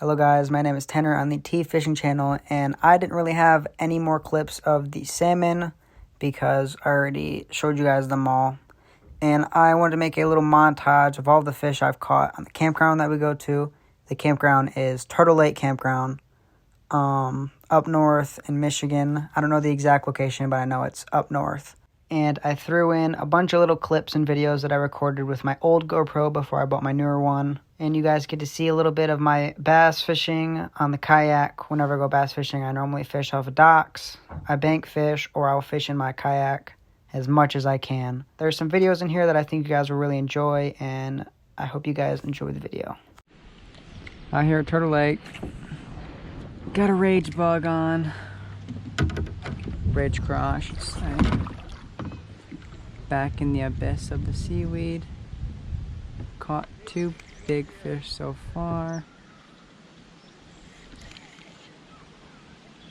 Hello guys, my name is Tanner on the T Fishing channel, and I didn't really have any more clips of the salmon because I already showed you guys them all. And I wanted to make a little montage of all the fish I've caught on the campground that we go to. The campground is Lake Campground, up north in Michigan. I don't know the exact location, but I know it's up north. And I threw in a bunch of little clips and videos that I recorded with my old GoPro before I bought my newer one. And you guys get to see a little bit of my bass fishing on the kayak. Whenever I go bass fishing, I normally fish off of docks. I bank fish, or I'll fish in my kayak as much as I can. There's some videos in here that I think you guys will really enjoy, and I hope you guys enjoy the video. Out here at Turtle Lake, got a rage bug on. Rage craw, I should say. Back in the abyss of the seaweed. Caught 2 big fish so far.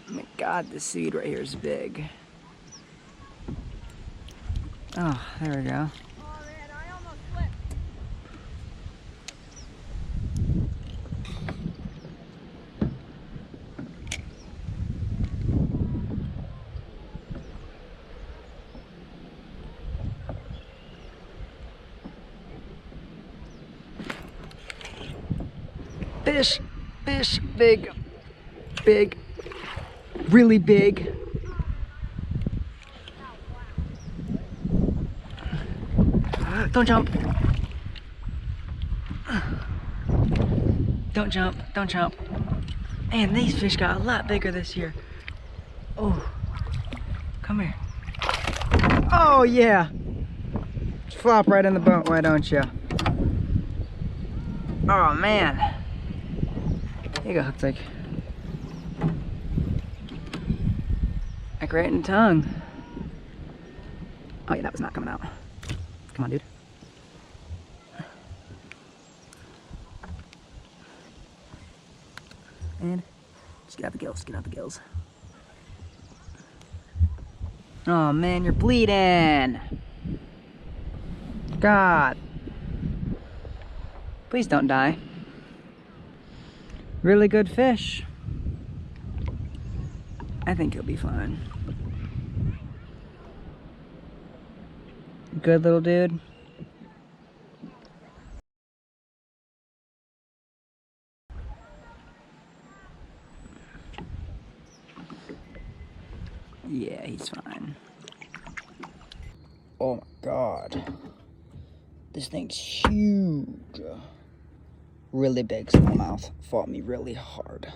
Oh my god, this seed right here is big. Oh, there we go. Oh man, I almost slipped. Fish, big, really big. Don't jump. Don't jump. Man, these fish got a lot bigger this year. Oh, come here. Oh yeah. Just flop right in the boat, why don't you? Oh man. There you go, hooked like right in the tongue. Oh yeah, that was not coming out. Come on, dude. And just get out the gills, Oh man, you're bleeding. God. Please don't die. Really good fish. I think he'll be fine. Good little dude. Yeah, he's fine. Oh my god. This thing's huge. Really big smallmouth. Fought me really hard.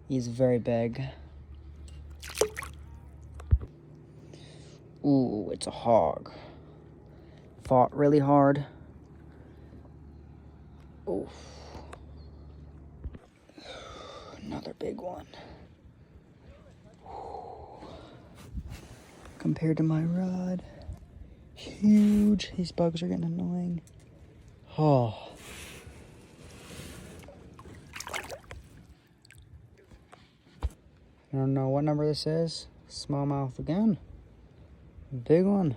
He's very big. Ooh, it's a hog. Fought really hard. Oof. Another big one. Compared to my rod, huge. These bugs are getting annoying. Oh. I don't know what number this is. Smallmouth again. Big one.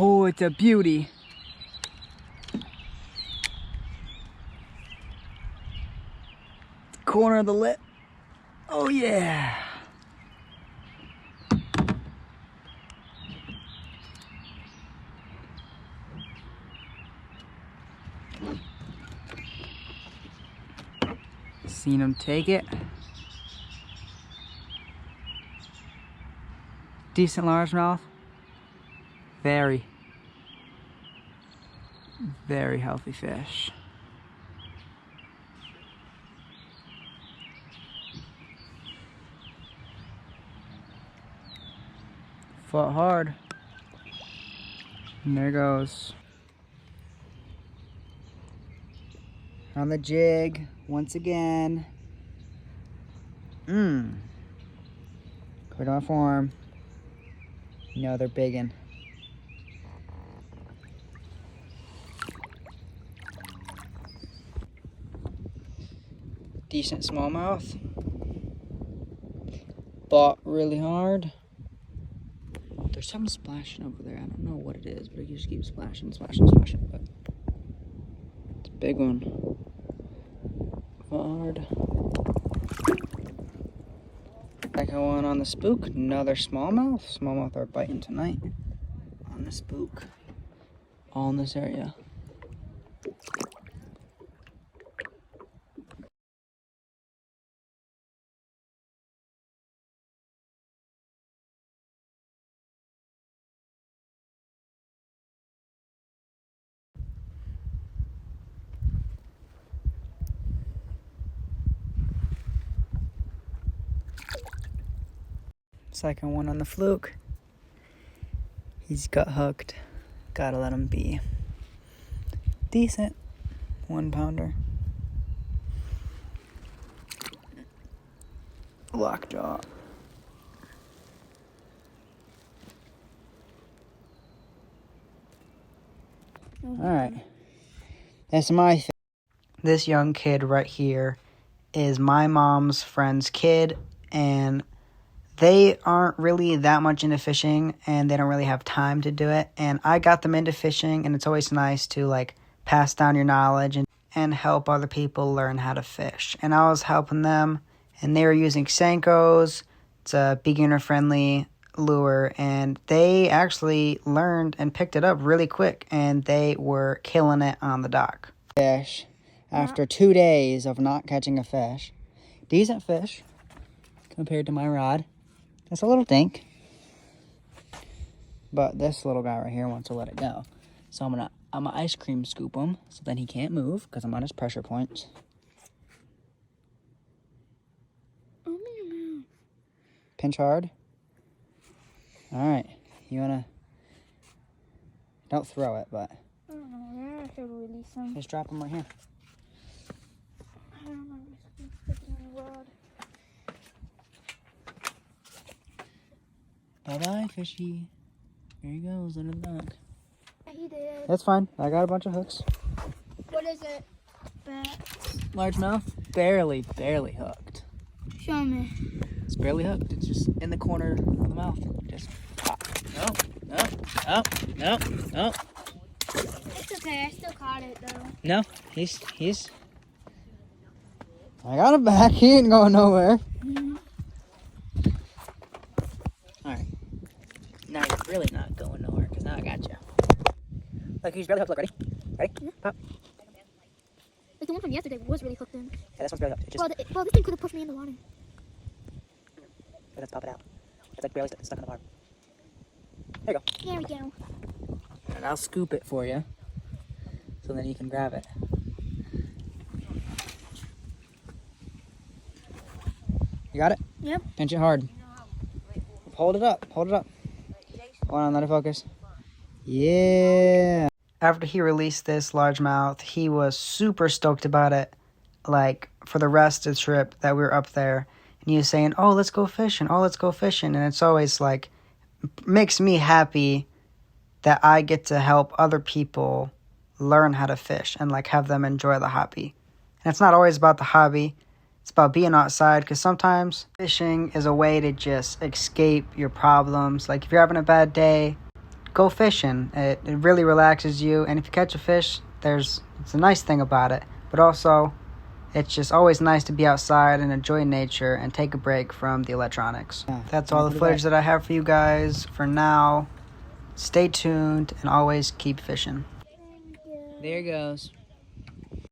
Oh, it's a beauty. Corner of the lip. Oh yeah. Seen him take it. Decent largemouth. Very healthy fish. Fought hard. And there goes. On the jig once again. Put it on form. You know they're biggin'. Decent smallmouth. Fought really hard. There's something splashing over there. I don't know what it is, but it just keeps splashing, splashing, splashing. But it's a big one. Hard. Second one on the spook. Another smallmouth. Smallmouth are biting tonight. On the spook. All in this area. Second one on the fluke. He's got hooked. Gotta let him be. Decent. 1 pounder. Lockjaw. Alright. That's my thing. This young kid right here is my mom's friend's kid, and they aren't really that much into fishing, and they don't really have time to do it. And I got them into fishing, and it's always nice to like pass down your knowledge and help other people learn how to fish. And I was helping them, and they were using Senkos. It's a beginner-friendly lure, and they actually learned and picked it up really quick, and they were killing it on the dock. Fish after 2 days of not catching a fish. Decent fish compared to my rod. It's a little dink, but this little guy right here wants to let it go. So I'm gonna ice cream scoop him so then he can't move because I'm on his pressure points. Pinch hard. All right, you wanna? Don't throw it, but. I don't know. I should release him. Just drop him right here. I don't know. He's sticking in the rod. Bye-bye, fishy. There he goes under the dock. He did. That's fine. I got a bunch of hooks. What is it? Bat. Largemouth, barely hooked. Show me. It's barely hooked. It's just in the corner of the mouth. Just pop. No. It's okay. I still caught it though. No, he's. I got him back. He ain't going nowhere. All right. Now you're really not going nowhere because now I got you. Look, he's barely hooked. Look, ready? Ready? Yeah. Pop. Like the one from yesterday was really hooked in. Yeah, this one's barely hooked. It just, Well, this thing could have pushed me in the water. let's pop it out. It's like barely stuck in the barb. There you go. There we go. And I'll scoop it for you, so then you can grab it. You got it? Yep. Pinch it hard. Hold it up. Hold it up. Hold on, let it focus. Yeah. After he released this largemouth, he was super stoked about it. Like, for the rest of the trip that we were up there. And he was saying, oh, let's go fishing. Oh, let's go fishing. And it's always like, makes me happy that I get to help other people learn how to fish and like have them enjoy the hobby. And it's not always about the hobby. It's about being outside, because sometimes fishing is a way to just escape your problems. Like if you're having a bad day, go fishing. It really relaxes you. And if you catch a fish, it's a nice thing about it. But also, it's just always nice to be outside and enjoy nature and take a break from the electronics. That's all the footage that I have for you guys for now. Stay tuned and always keep fishing. There it goes.